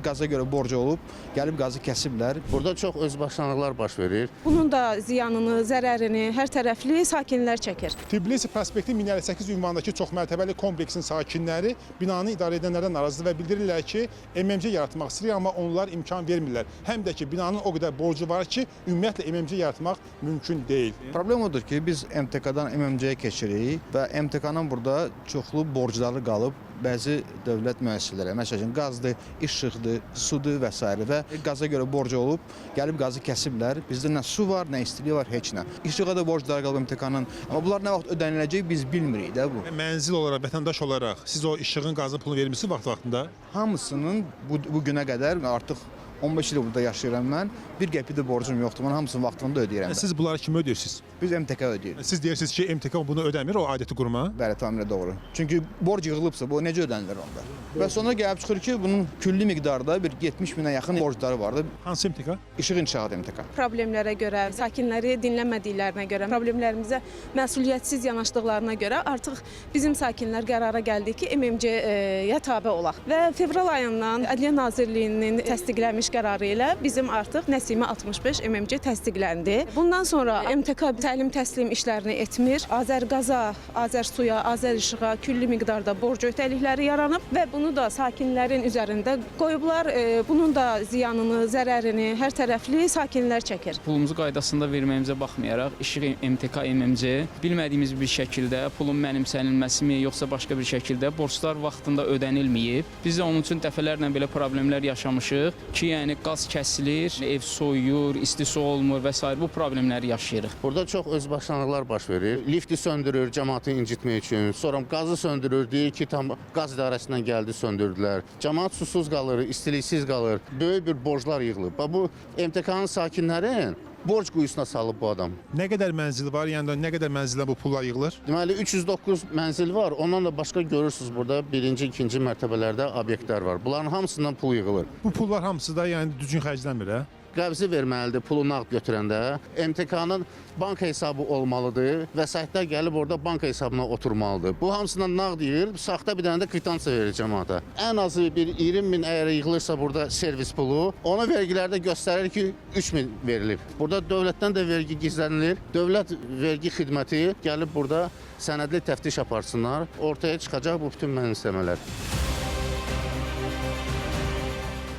qaza görə borcu olub, gəlib qazı kəsiblər. Burada çox özbaşınalıqlar baş verir. Bunun da ziyanını, zərərini hər tərəfli sakinlər çəkir. Tbilisi prospekti 1058 ünvanındakı çoxmərtəbəli kompleksin sakinləri binanı idarə edənlərdən narazıdır və bildirirlər ki, MMC yaratmaq istəyir, amma onlar imkan vermirlər. Həm də ki, binanın o qədər borcu var ki, ümumiyyətlə MMC yaratmaq mümkün deyil. Problem odur ki, biz MTK-dan MMC-yə keçirik və MTK-nın burada çoxlu borcları qalıb bəzi dövlət müəssisələrə, məsələn, qazdır, işıqdır, sudur və s. və qaza görə borcu olub, gəlib qazı kəsiblər. Bizdə nə su var, nə istiliyi var, heç nə. İşığa da borcları qalıb MTK-nın, amma bunlar nə vaxt ödəniləcək biz bilmirik də bu. Mənzil olaraq, vətəndaş olaraq siz o işığın, qazın pulunu vermişsiniz vaxtında? Hamısının bu günə qədər artıq 15 il burada yaşayıram mən. Bir qəpik də borcum yoxdur. Mən hamısını vaxtında ödəyirəm. Siz bunları kimə ödəyirsiniz? Biz MTK ödəyirik. Siz deyirsiniz ki, MTK bunu ödəmir, o aidiyyəti quruma? Bəli, tamamilə doğru. Çünki borc yığılıbsa bu necə ödənilir onda? Və sonra gəlib çıxır ki, bunun külli miqdarda bir 70 minə yaxın borcları vardı. Hansı MTK? İşıq İnşaat MTK. Problemlərə görə, sakinləri dinləmədiklərinə görə, problemlərimizə məsuliyyətsiz yanaşdıqlarına görə artıq bizim sakinlər qərara gəldi ki, MMC-yə tabe olaq. Və fevral ayından Ədliyyə Nazirliyinin təsdiqlənmiş qərarı ilə bizim artıq Nəsimə 65 MMC təsdiqləndi. Bundan sonra MTK təlim təslim işlərini etmir. Azərqaza, Azərsuya, Azərishiqa külli miqdarda borc öhdəlikləri yaranıb və bunu da sakinlərin üzərində qoyublar. Bunun da ziyanını, zərərini hər tərəfli sakinlər çəkir. Pulumuzu qaydasında verməyimizə baxmayaraq, İşıq MTK MMC bilmədiyimiz bir şəkildə pulun mənimsənilməsimi, yoxsa başqa bir şəkildə borclar vaxtında ödənilməyib. Biz də onun üçün dəfələrlə belə problemlər yaşamışıq ki, yəni qaz kəsilir, ev soyuyur, isti su olmur və s. bu problemləri yaşayırıq. Burada çox özbaşınalıqlar baş verir. Lifti söndürür cəmaatı incitmək üçün. Sonra qazı söndürür, deyir ki, tam qaz idarəsindən gəldi, söndürdülər. Cəmaat susuz qalır, istiliksiz qalır. Böyük bir borclar yığılıb. Bu MTK-nın sakinləri borc quyusuna salıb bu adam. Nə qədər mənzil var? Yəni nə qədər mənzildə bu pullar yığılır? Deməli 309 mənzil var. Ondan da başqa görürsünüz burada birinci, ikinci mərtəbələrdə obyektlər var. Bunların hamısından pul yığılır. Bu pullar hamısı da yəni düzgün xərclənmir, hə? Qəbzi verməlidir pulu nağd götürəndə. MTK-nın banka hesabı olmalıdır. Vəsaitlər gəlib orada banka hesabına oturmalıdır. Bu hamısından nağd yığır, saxta bir dənə də kvitansiya verir cəmaata. Ən azı bir 20 min əgər yığılırsa burada servis pulu, ona vergilərdə göstərir ki, 3 min verilib. Burada dövlətdən də vergi gizlənilir. Dövlət vergi xidməti gəlib burada sənədli təftiş aparsınlar. Ortaya çıxacaq bu bütün mənimsəmələr.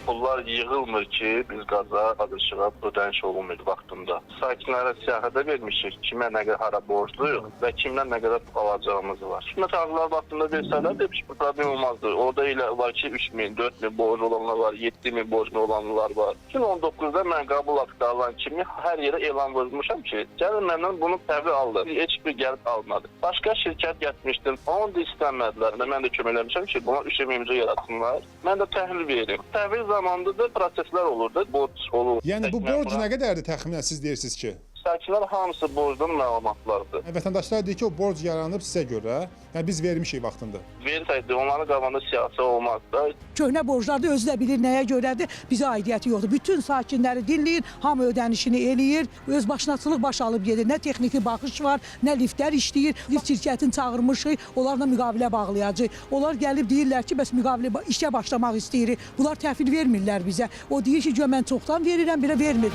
Pullar yığılmır ki, biz qaza, işığa ödəniş olunmur vaxtında. Sakinlərə siyahıda vermişik, kimə nə qədər hara borcluyuq və kimdən nə qədər alacağımız var. Məsələn, vaxtında versələr də bir problem olmazdı. Orada elə var ki, 3 min, 4 min borc olanlar var, 7 min borclu olanlar var. 2019-da mən qəbul haqqı alan kimi hər yerə elan vurmuşam ki, gəlin məndən bunu təhvil aldı. Heç bir gəlib almadı. Başqa şirkət getmişdim, onu da istəmədilər. Mən də kömək eləmişəm ki, buna 3 MMC yaratsınlar. Mən də təhvil verim. Təhvil zamanında da proseslər olurdu, borc olur. Yəni bu borc nə qədərdir təxminən siz deyirsiniz ki? Sakinlər hamısı borcdan məlumatlardır. Vətəndaşlar deyir ki, o borc yaranıb sizə görə, yəni biz vermişik vaxtında. Versəydi, onların qabağında siyasi olmaz da. Köhnə borclar da özü də bilir nəyə görədir, bizə aidiyyəti yoxdur. Bütün sakinləri dinləyir, hamı ödənişini eləyir, öz başınaçılıq baş alıb gedir. Nə texniki baxış var, nə liftlər işləyir. Lift şirkətini çağırmışıq, onlarla müqavilə bağlayacaq. Onlar gəlib deyirlər ki, bəs müqavilə işə başlamaq istəyirik. Bunlar təhvil vermirlər bizə. O deyir ki, mən çoxdan verirəm, belə vermir.